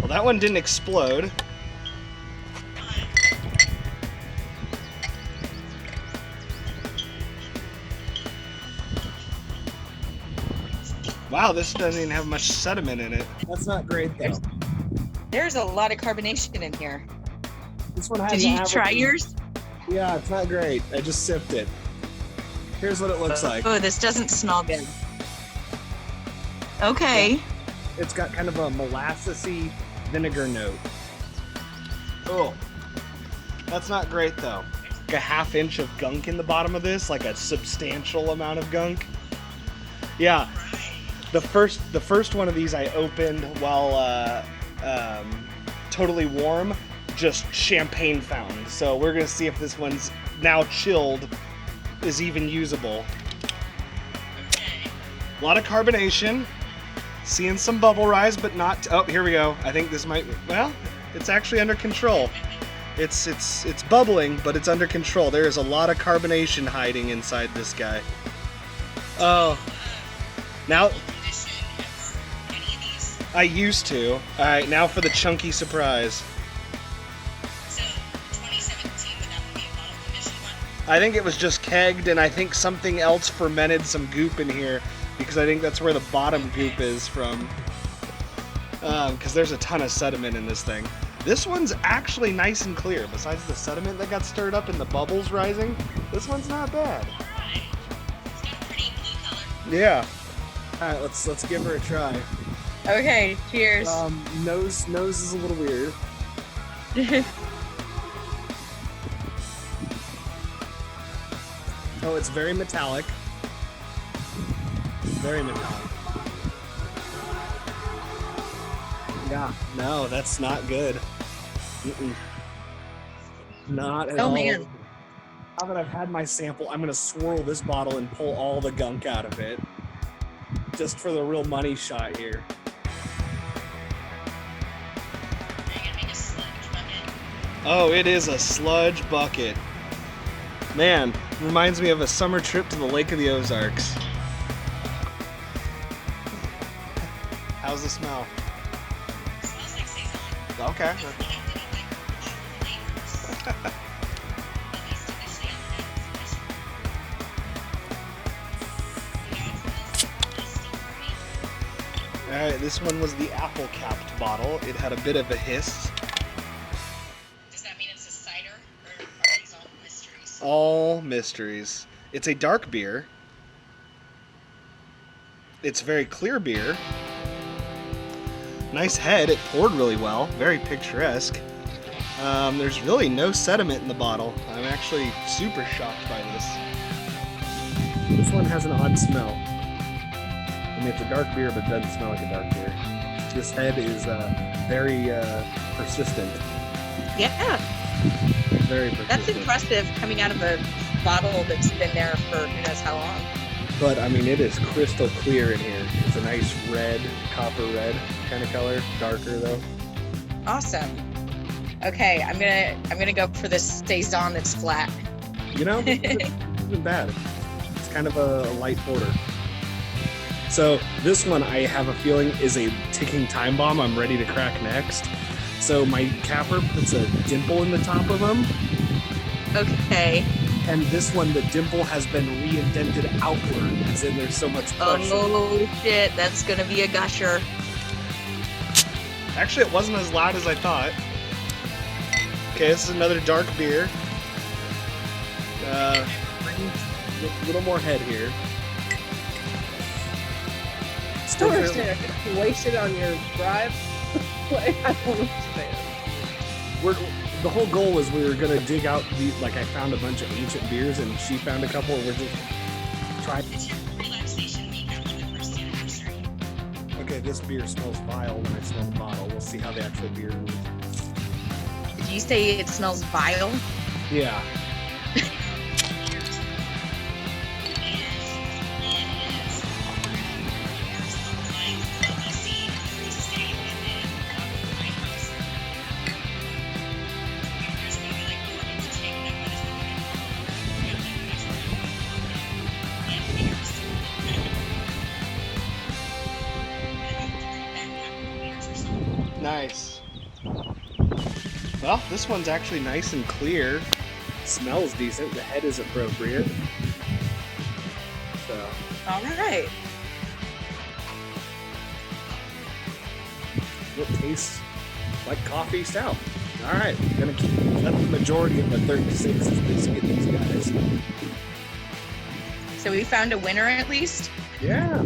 Well, that one didn't explode. Wow, this doesn't even have much sediment in it. That's not great though. There's a lot of carbonation in here. This one has. Did you try yours? Yeah, it's not great. I just sipped it. Here's what it looks like. Oh, this doesn't smell good. Okay. Yeah. It's got kind of a molassesy vinegar note. Oh, that's not great though. Like a ½ inch of gunk in the bottom of this, like a substantial amount of gunk. Yeah. The first one of these I opened while totally warm, just champagne fountain. So we're gonna see if this one's now chilled is even usable. A lot of carbonation, seeing some bubble rise, but not. Oh, here we go. I think this might. Well, it's actually under control. It's bubbling, but it's under control. There is a lot of carbonation hiding inside this guy. Oh, now. I used to. All right, now for the chunky surprise. So, 2017, would that be a bottle condition one? I think it was just kegged, and I think something else fermented some goop in here, because I think that's where the bottom goop is from. Because there's a ton of sediment in this thing. This one's actually nice and clear. Besides the sediment that got stirred up and the bubbles rising, this one's not bad. Alright. It's got a pretty blue color. Yeah. All right, let's give her a try. Okay, cheers. Nose is a little weird. Oh, it's very metallic. Very metallic. Yeah, no, that's not good. Mm-mm. Not at all. Oh man. Now that I've had my sample, I'm gonna swirl this bottle and pull all the gunk out of it. Just for the real money shot here. Oh, it is a sludge bucket. Man, reminds me of a summer trip to the Lake of the Ozarks. How's the smell? It smells like saison. Okay. Alright, this one was the apple capped bottle. It had a bit of a hiss. Does that mean it's a cider, or are these all mysteries? All mysteries. It's a dark beer. It's very clear beer. Nice head, it poured really well. Very picturesque. There's really no sediment in the bottle. I'm actually super shocked by this. This one has an odd smell. I mean, it's a dark beer, but it doesn't smell like a dark beer. This head is very persistent. Yeah. Very persistent. That's impressive coming out of a bottle that's been there for who knows how long. But I mean, it is crystal clear in here. It's a nice red, copper red kind of color. Darker though. Awesome. Okay, I'm gonna go for this saison that's flat. You know, it isn't bad. It's kind of a light porter. So this one, I have a feeling, is a ticking time bomb I'm ready to crack next. So my capper puts a dimple in the top of them. Okay. And this one, the dimple has been re-indented outward, as in there's so much pressure. Oh shit, that's gonna be a gusher. Actually, it wasn't as loud as I thought. Okay, this is another dark beer. A little more head here. Still understand. You wasted on your drive. Like, I don't understand. The whole goal was we were gonna dig out I found a bunch of ancient beers and she found a couple. We're just trying. It's your relaxation week after the first anniversary. Okay, this beer smells vile when I smell the bottle. We'll see how the actual beer moves. Did you say it smells vile? Yeah. Nice. Well, this one's actually nice and clear. Smells decent. The head is appropriate. So. All right. It tastes like coffee stout. All right, gonna keep that's the majority of the 36 is basically these guys. So we found a winner at least. Yeah.